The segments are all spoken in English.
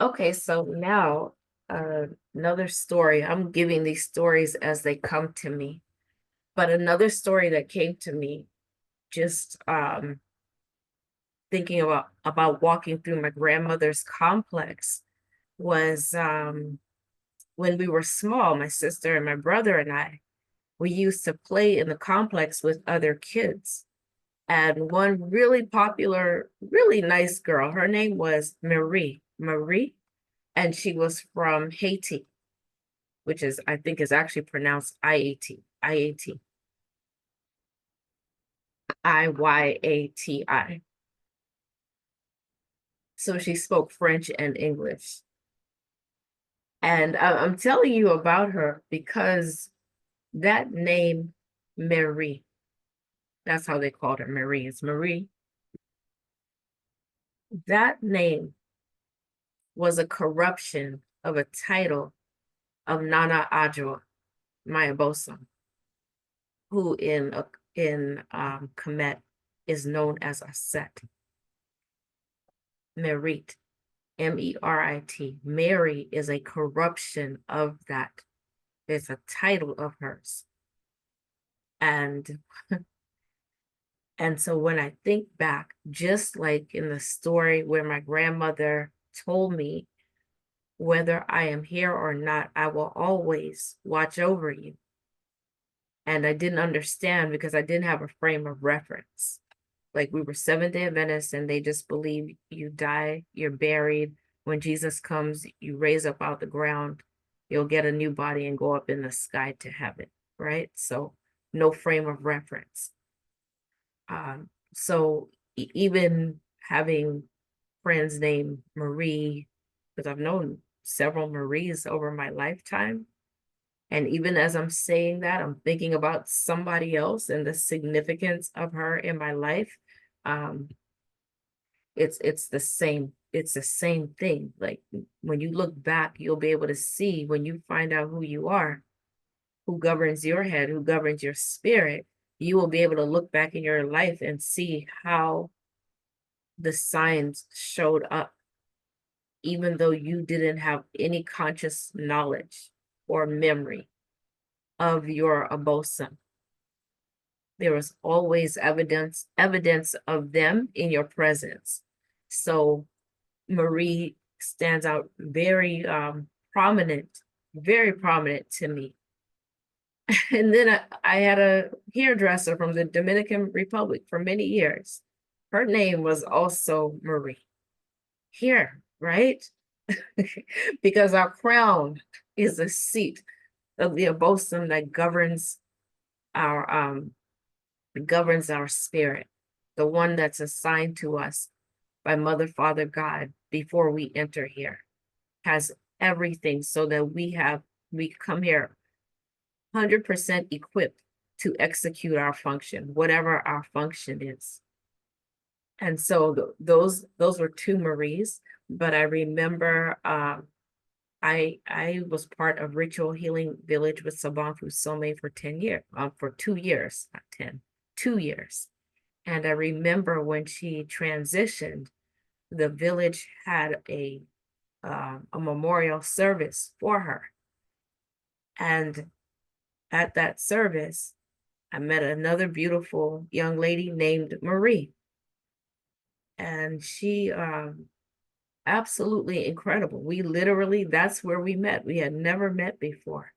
Okay, so now another story. I'm giving these stories as they come to me. But another story that came to me just thinking about walking through my grandmother's complex was when we were small, my sister and my brother and I, we used to play in the complex with other kids. And one really popular, really nice girl, her name was Marie, and she was from Haiti, which is, I think, is actually pronounced Iyati. So she spoke French and English. And I'm telling you about her because that name, Marie, that's how they called her, Marie. It's Marie. That name was a corruption of a title of Nana Adjoa, Maya Bosom, who in Kemet is known as Aset, Merit, Merit. Mary is a corruption of that. It's a title of hers. And and so when I think back, just like in the story where my grandmother told me, whether I am here or not, I will always watch over you. And I didn't understand because I didn't have a frame of reference. Like we were Seventh-day Adventists and they just believe you die, you're buried. When Jesus comes, you raise up out the ground, you'll get a new body and go up in the sky to heaven, right? So no frame of reference. So even having friends named Marie, because I've known several Maries over my lifetime, and even as I'm saying that, I'm thinking about somebody else and the significance of her in my life. Um, it's the same thing. Like when you look back, you'll be able to see when you find out who you are, who governs your head, who governs your spirit, you will be able to look back in your life and see how the signs showed up, even though you didn't have any conscious knowledge or memory of your abosom. There was always evidence of them in your presence. So Marie stands out very prominent to me. And then I had a hairdresser from the Dominican Republic for many years. Her name was also Marie. Here, right? Because our crown is a seat of the abosom that our governs our spirit, the one that's assigned to us by Mother, Father, God before we enter here, has everything so that we come here 100% equipped to execute our function, whatever our function is. And so those were two Maries, but I remember I was part of Ritual Healing Village with Sabanfu Some for 10 years, for 2 years, not 10, 2 years. And I remember when she transitioned, the village had a memorial service for her. And at that service, I met another beautiful young lady named Marie. And she absolutely incredible. We literally, that's where we met. We had never met before.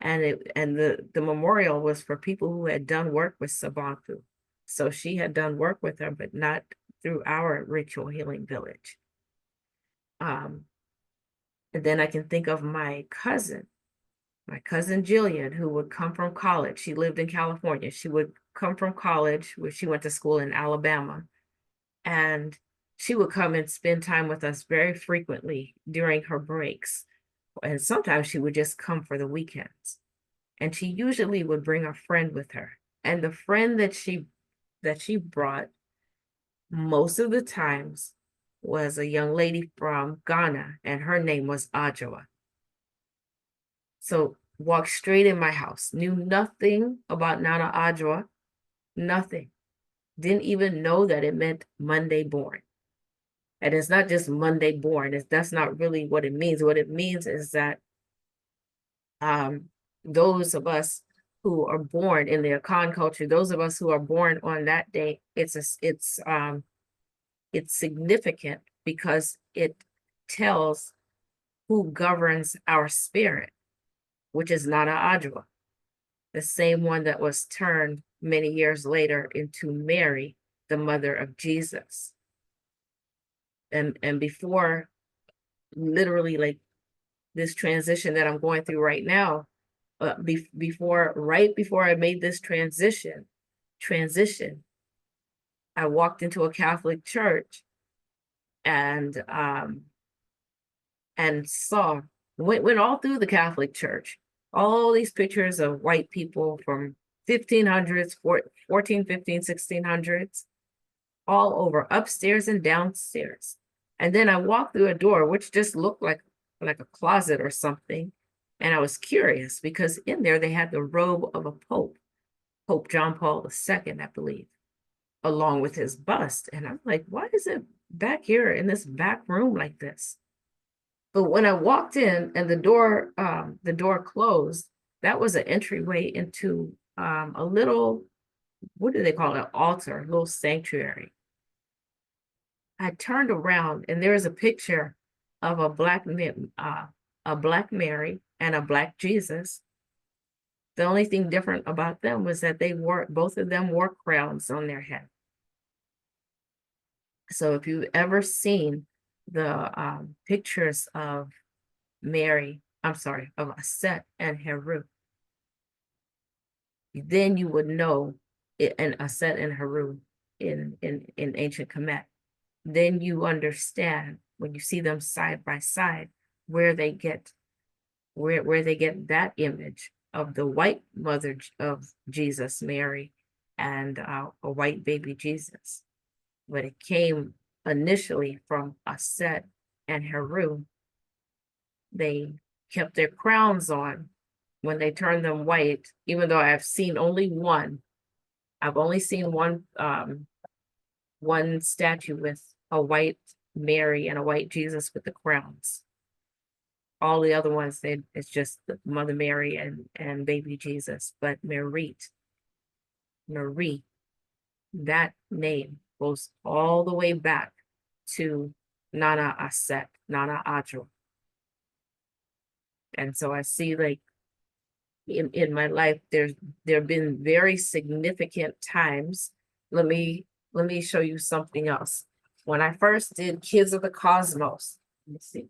And the memorial was for people who had done work with Sabantu. So she had done work with her, but not through our Ritual Healing Village. Um, and then I can think of my cousin Jillian, who would come from college. She lived in California. She would come from college, where she went to school in Alabama, and she would come and spend time with us very frequently during her breaks. And sometimes she would just come for the weekends. And she usually would bring a friend with her. And the friend that she brought most of the times was a young lady from Ghana, and her name was Adjoa. So walked straight in my house, knew nothing about Nana Adjoa, nothing. Didn't even know that it meant Monday born. And it's not just Monday born. That's not really what it means. What it means is that those of us who are born in the Akan culture, those of us who are born on that day, it's significant because it tells who governs our spirit, which is Nana Adwa, the same one that was turned many years later into Mary, the mother of Jesus. And before, literally, like this transition that I'm going through right now, right before I made this transition, I walked into a Catholic church and saw, went all through the Catholic Church, all these pictures of white people from 1500s, 14, 15, 1600s, all over, upstairs and downstairs. And then I walked through a door, which just looked like a closet or something. And I was curious because in there they had the robe of a pope, Pope John Paul II, I believe, along with his bust. And I'm like, why is it back here in this back room like this? But when I walked in and the door closed, that was an entryway into a little, what do they call it? An altar, a little sanctuary. I turned around and there was a picture of a black Mary and a black Jesus. The only thing different about them was that both of them wore crowns on their head. So if you've ever seen the pictures of Mary, I'm sorry, of Aset and Heru, then you would know it, and Aset and Heru in ancient Kemet. Then you understand when you see them side by side where they get that image of the white mother of Jesus, Mary, and a white baby Jesus. But it came initially from Aset and Heru. They kept their crowns on when they turned them white, even though I've seen only one. I've only seen one statue with a white Mary and a white Jesus with the crowns. All the other ones, it's just Mother Mary and baby Jesus. But Marie, that name goes all the way back to Nana Aset, Nana Adwa. And so I see, like, in my life, there have been very significant times. Let me show you something else. When I first did Kids of the Cosmos, let me see.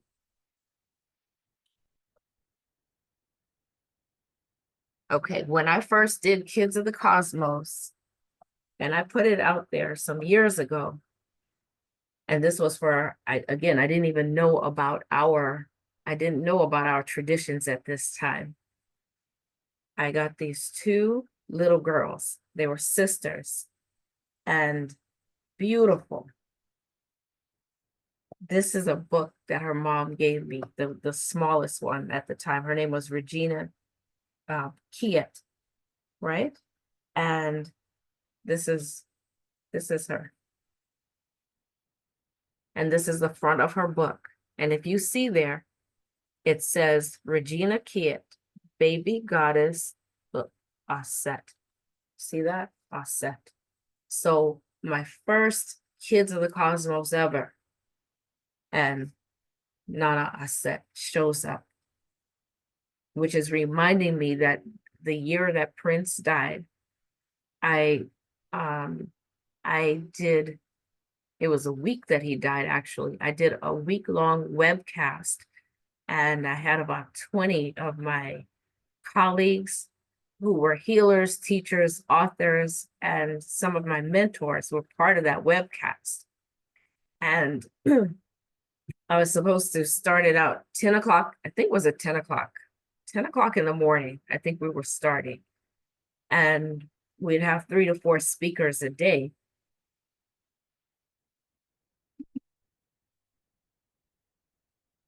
Okay, when I first did Kids of the Cosmos, and I put it out there some years ago, and this was for, I didn't even know about our traditions at this time. I got these two little girls. They were sisters and beautiful. This is a book that her mom gave me, the smallest one at the time. Her name was Regina Kiet, right? And this is her. And this is the front of her book. And if you see there, it says Regina Kiet, baby goddess, look, Aset. See that? Aset. So my first Kids of the Cosmos ever, and Nana Aset shows up, which is reminding me that the year that Prince died, I did, it was a week that he died, actually. I did a week-long webcast, and I had about 20 of my colleagues who were healers, teachers, authors, and some of my mentors were part of that webcast. And I was supposed to start it out 10 o'clock, I think it was at 10 o'clock. 10 o'clock in the morning, I think we were starting. And we'd have 3 to 4 speakers a day.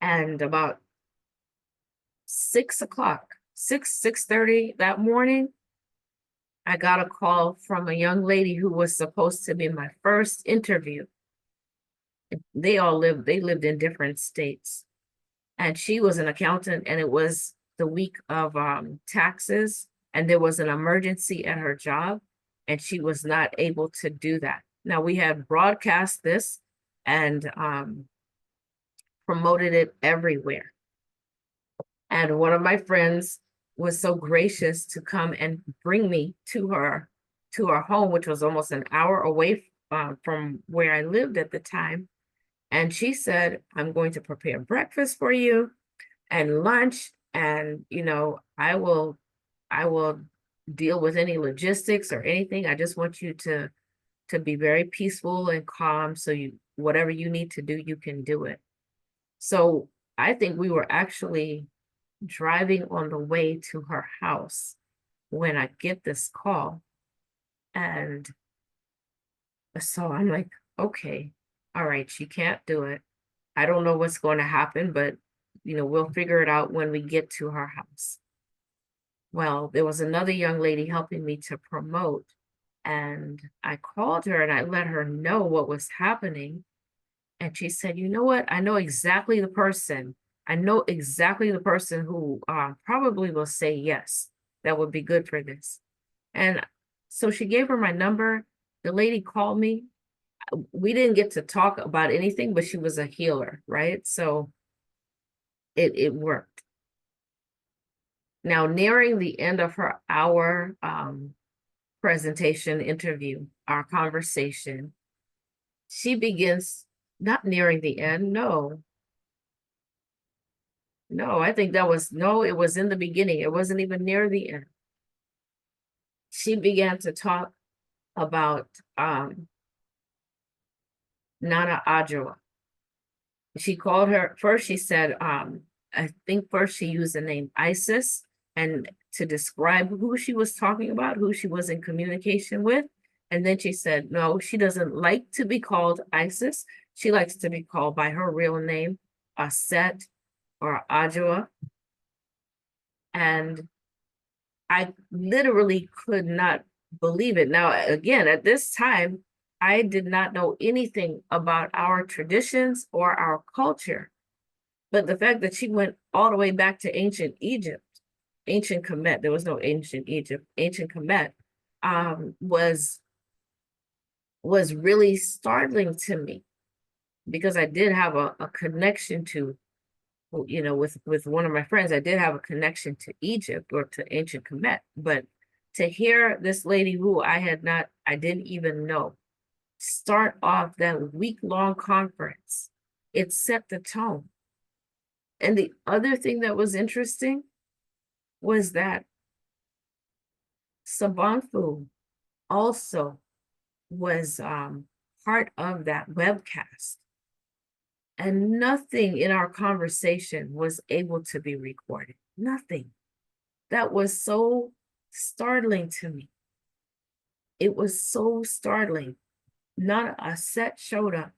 And about 6 o'clock, 6:30 that morning, I got a call from a young lady who was supposed to be my first interview. they lived in different states. And she was an accountant, and it was the week of taxes, and there was an emergency at her job, and she was not able to do that. Now, we had broadcast this and promoted it everywhere. And one of my friends was so gracious to come and bring me to her home, which was almost an hour away from where I lived at the time. And she said, I'm going to prepare breakfast for you and lunch, and I will deal with any logistics or anything. I just want you to be very peaceful and calm, so you whatever you need to do, you can do it. So I think we were actually driving on the way to her house when I get this call. And so I'm like, okay, all right, she can't do it. I don't know what's going to happen, but we'll figure it out when we get to her house. Well, there was another young lady helping me to promote, and I called her and I let her know what was happening. And she said, you know what? I know exactly the person. I know exactly the person who probably will say yes. That would be good for this. And so she gave her my number. The lady called me. We didn't get to talk about anything, but she was a healer, right? So it worked. Now, nearing the end of her hour presentation interview, our conversation, she begins, not nearing the end, no, I think that was, no, it was in the beginning. It wasn't even near the end. She began to talk about Nana Adjoa. She called her, first she said, I think first she used the name Isis, and to describe who she was talking about, who she was in communication with. And then she said, no, she doesn't like to be called Isis. She likes to be called by her real name, Aset or Adjoa. And I literally could not believe it. Now, again, at this time, I did not know anything about our traditions or our culture. But the fact that she went all the way back to ancient Egypt, ancient Kemet, there was no ancient Egypt, ancient Kemet, was really startling to me, because I did have a connection to, with one of my friends, I did have a connection to Egypt or to ancient Kemet. But to hear this lady who I didn't even know, start off that week-long conference, it set the tone. And the other thing that was interesting was that Sabanfu also was part of that webcast. And nothing in our conversation was able to be recorded. Nothing. That was so startling to me. It was so startling. Not a set showed up,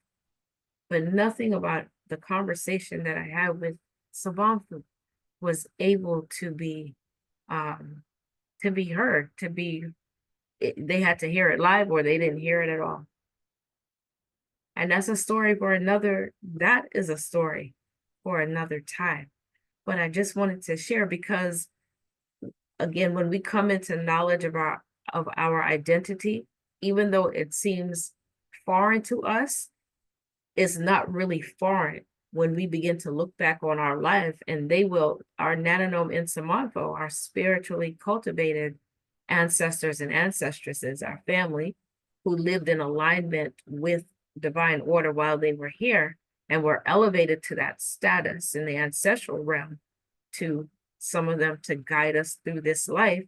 but nothing about the conversation that I had with Sabanfu was able to be heard, they had to hear it live, or they didn't hear it at all. And that is a story for another time. But I just wanted to share, because again, when we come into knowledge of our identity, even though it seems foreign to us, it's not really foreign when we begin to look back on our life. And our Nananom Insamanfo, our spiritually cultivated ancestors and ancestresses, our family, who lived in alignment with divine order while they were here, and were elevated to that status in the ancestral realm, to some of them to guide us through this life.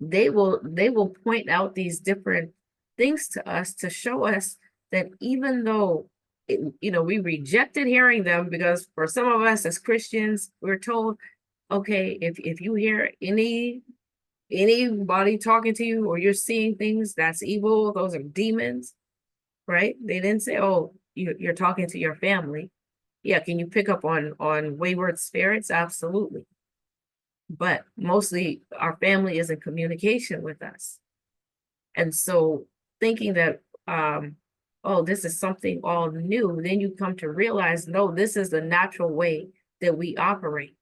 They will point out these different things to us to show us that even though we rejected hearing them, because for some of us as Christians, we're told, okay, if you hear anybody talking to you, or you're seeing things, that's evil, those are demons, right? They didn't say, oh, you're talking to your family. Yeah, can you pick up on wayward spirits? Absolutely. But mostly our family is in communication with us. And so thinking that, oh, this is something all new, then you come to realize, no, this is the natural way that we operate.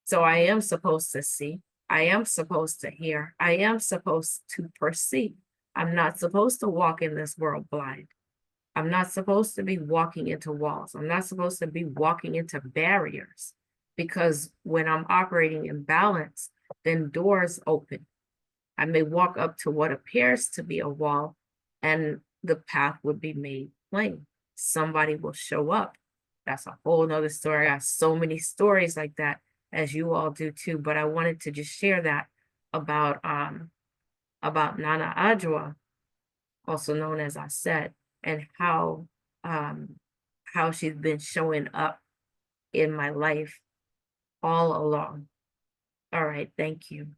So I am supposed to see, I am supposed to hear, I am supposed to perceive. I'm not supposed to walk in this world blind. I'm not supposed to be walking into walls. I'm not supposed to be walking into barriers, because when I'm operating in balance, then doors open. I may walk up to what appears to be a wall, and the path would be made plain. Somebody will show up. That's a whole nother story. I have so many stories like that, as you all do too. But I wanted to just share that about Nana Adjoa, also known as I said, and um how she's been showing up in my life all along. All right, thank you.